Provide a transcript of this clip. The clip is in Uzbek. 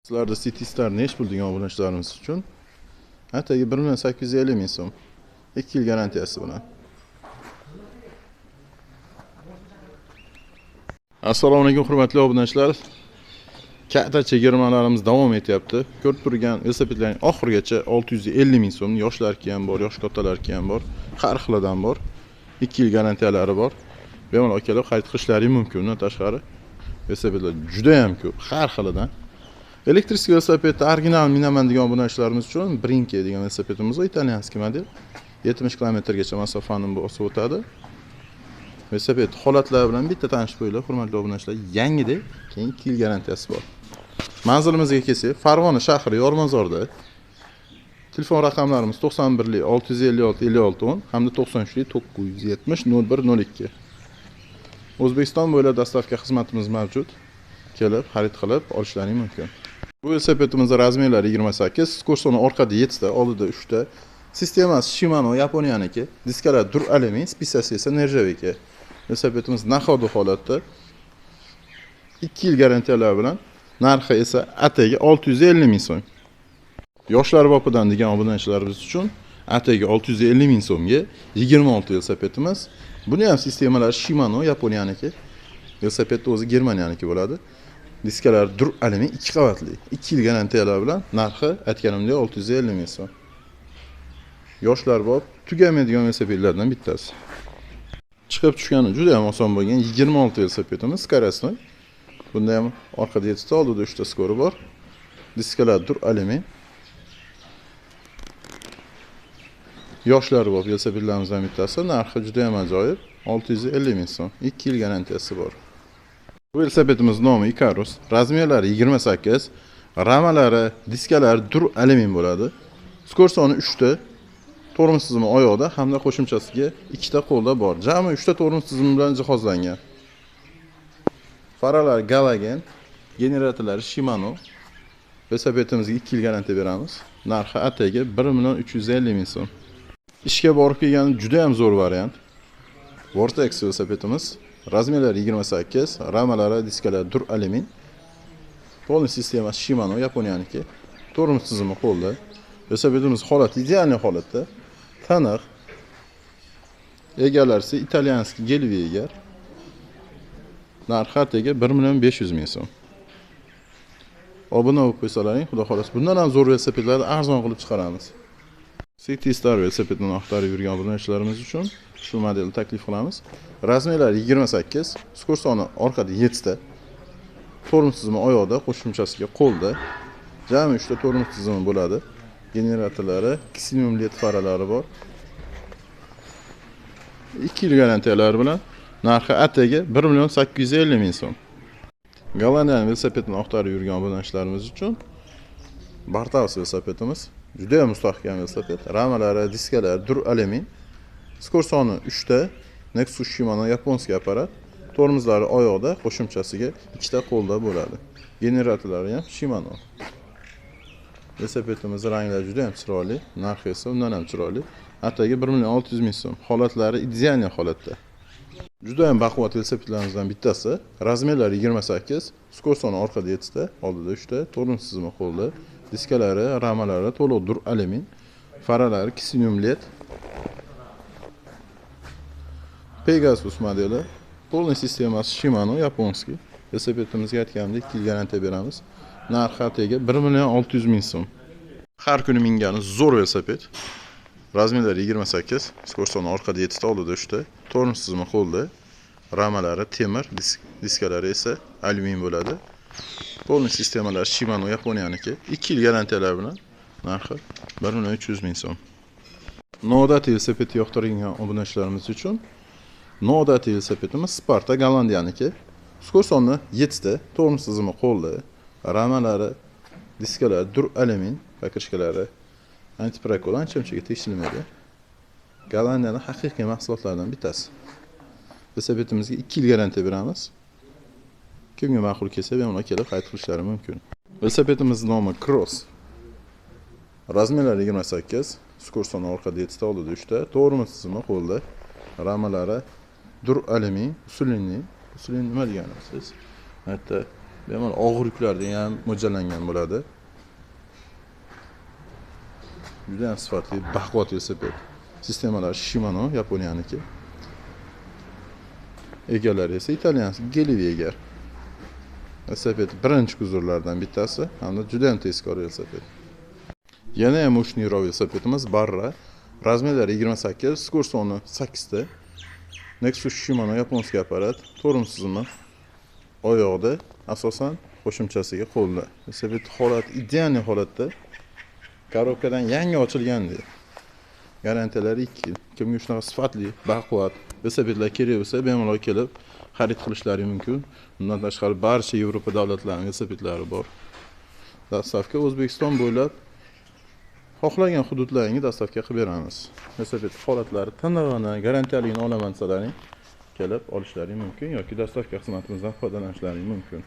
Sizlarda City Star ne iş buldun obunachilarimiz uchun? Atagi 1.850 ming so'm. 2 yil garantiyasi bilan. Assalomu alaykum hurmatli obunachilar. Katta chegirmalarimiz davom etyapti. Ko'rib turgan velosipedlarning oxirigacha 650 ming so'm, yoshlarga ham bor, yosh kattalarga ham bor, har xilidan bor. 2 yil garantiyalari bor. Bemalol kelib xarid qilishlaring mumkin. Undan tashqari velosipedlar juda ham ko'p, har xilidan. Elektrический velosiped original minaman degan obunachilarimiz uchun Brinke degan velosipedimiz bor, italyanskiy model. 70 kilometrgacha masofani bosib o'tadi. Velosiped holatlari bilan bitta tanishib qo'yinglar, hurmatli obunachilar. Yangidek, keyin 2 yil garantiyasi bor. Manzilimizga kelsak, Farg'ona shahri Yormazorda. Telefon raqamlarimiz 91 656 56 10 hamda 93 970 0102. O'zbekiston bo'ylab dastavka xizmatimiz mavjud. Kelib, xarid qilib olishlaring mumkin. Bu velosipedimizning razmerlari 28, kursoni orqada 7 ta, oldida 3 ta. Sistemasi Shimano Yaponiyaniki, diskalar dur alyumin, spitsasi esa nerjavika. Velosipedimiz naxoda holatda. 2 yil garantiyalar bilan, narxi esa atagi 650 ming so'm. Yoshlar bopidan degan obunachilarimiz uchun atagi 650 ming so'mga 26 velosipedimiz. Buni ham sistemalari Shimano Yaponiyaniki. Velosiped o'zi Germaniyaniki bo'ladi. Diskalar dur alyumin 2 qavatli. 2 yil garantiyalar bilan narxi aytganimdek 650 ming so'm. Yoshlar bor, tugamaydigan velosipedlardan bittasi. Chiqib tushgani juda ham oson bo'lgan 26 velosipedimiz Skarasnoy. Bunda ham orqada 7 ta, oldida 3 ta skori bor. Diskalar dur alyumin. Yoshlar bor velosipedlarimizdan bittasi, narxi juda ham ajoyib, 650 ming so'm. 2 yil garantiyasi bor. Bu velosipedimiz nomi Icarus, razmerlari 28, ramalari, diskalari dur alyumin bo'ladi. Skor soni 3 ta, tormoz tizimi oyoqda hamda qo'shimchasiga 2 ta qo'lda bor. Jami 3 ta tormoz tizimi bilan jihozlangan. Faralar Galagen, generatorlari Shimano. Velosipedimizga 2 yil garantiya beramiz. Narxi atigi 1.350 ming so'm. Ishga borib kelgani juda ham zo'r variant. Vortex velosipedimiz. Razmerlari 28, ramalari, diskalari dur alyumin. Polni sistemasi Shimano Yaponiyaniki. Tormoz tizimi qo'lda. Velosipedimiz holati ideal holatda. Taniq. Egalari esa italyanskiy gelvi egar. Narxi atigi 1.500 ming so'm. Obuna bo'lib qo'ysalaring, xudo xolos bundan ham zo'r velosipedlarni arzon qilib chiqaramiz. City Star velosipedini axtarib yurgan obunachilarimiz uchun shu modelni taklif qilamiz. Razmerlari 28, skor soni orqada 7 ta. Tormoz tizimi oyoqda, qo'shimchasiga qo'lda. Jami 3 ta tormoz tizimi bo'ladi. Generatorlari, Xenium LED faralari bor. 2 yil garantiyalari bilan narxi atigi 1.850 ming so'm. Gollandiyaning velosipedini axtarib yurgan obunachilarimiz uchun Bartaus velosipedimiz juda ham mustahkam velosiped. Ramalari, diskalari dur alyumin. Skor soni 3 ta. Nexus Shimano yaponskiy apparat. Tormozlari oyoqda, qo'shimchasiga 2 ta qo'lda bo'ladi. Generatorlari ham Shimano. Velosipedimiz ranglari juda ham chiroyli, narxi esa undan ham chiroyli. Atigi 1.600 ming so'm. Holatlari ideal holatda. Juda ham baquvvat velosipedlarimizdan bittasi. Razmerlari 28, skor soni orqada 7 ta, oldida 3 ta, tormoz tizimi qo'lda. Diskalari, ramalari to'liq dur alyumin. Faralari Xenium LED. Pegasus modeli. Polni sistemasi Shimano yaponskiy. Velosipedimizga aytganimdek 2 yil garantiya beramiz. Narxi atigi 1.600 ming so'm. Har kuni mingani zo'r velosiped. Razmerlari 28, skor soni orqada 7 ta, oldida 3 ta, tormoz tizimi qo'lda. Ramalari temir, diskalari esa alyumin bo'ladi. Polni sistemalari Shimano Yaponiyaniki. 2 yil garantiyalar bilan narxi 1.300 ming so'm. Noodatiy velosiped yoqtirgan obunachilarimiz uchun noodatiy velosipedimiz Sparta Gollandiyaniki. Skor soni 7 ta, tormoz tizimi qo'lda. Ramalari, diskalari dur alyumin, pakrishkalari antiprakol ancha-munchaga tekshirilmaydi. Gollandiyaning haqiqiy mahsulotlaridan bittasi. Velosipedimizga 2 yil garantiya beramiz. Kimga ma'qul kelsa, bemalol kelib xarid qilishlari mumkin. Velosipedimizning nomi Cross. Razmerlari 28, skor soni orqada 7 ta, oldida 3 ta, tormoz tizimi qo'lda. Ramalari dur alyumin, usulinli nima degansiz? Hatto Bemalol og'ir yuklarga ham mo'ljallangan bo'ladi. Juda ham sifatli, baquvvat velosiped. Sistemalar Shimano, Yaponiyaniki. Egalari esa italyan Gelivi egar. Velosiped birinchi kuzovlardan bittasi, hamda juda ham tezkor velosiped. Yana ham mo'shniroq velosipedimiz Barra. Razmerlari 28, skursoni 8 ta. Nexus Shimano yaponskiy apparat, to'rim tizimi. Oyoqda asosan qo'shimchasiga qo'lda. Velosiped holati ideal holatda. Korobkadan yangi ochilgandi. Garantiyalari 2 yil. Kimga shunaqa sifatli, baquvvat velosipedlar kerak bo'lsa, bemalol kelib xarid qilishlari mumkin. Bundan tashqari barcha Yevropa davlatlarining velosipedlari bor. Dastavka O'zbekiston bo'ylab xohlagan hududlaringga dastavka qilib beramiz. Velosiped holatlari tinig'ini, garantiyaligini olaman desalaring, kelib olishlaring mumkin yoki dastavka xizmatimizdan foydalanishlaring mumkin.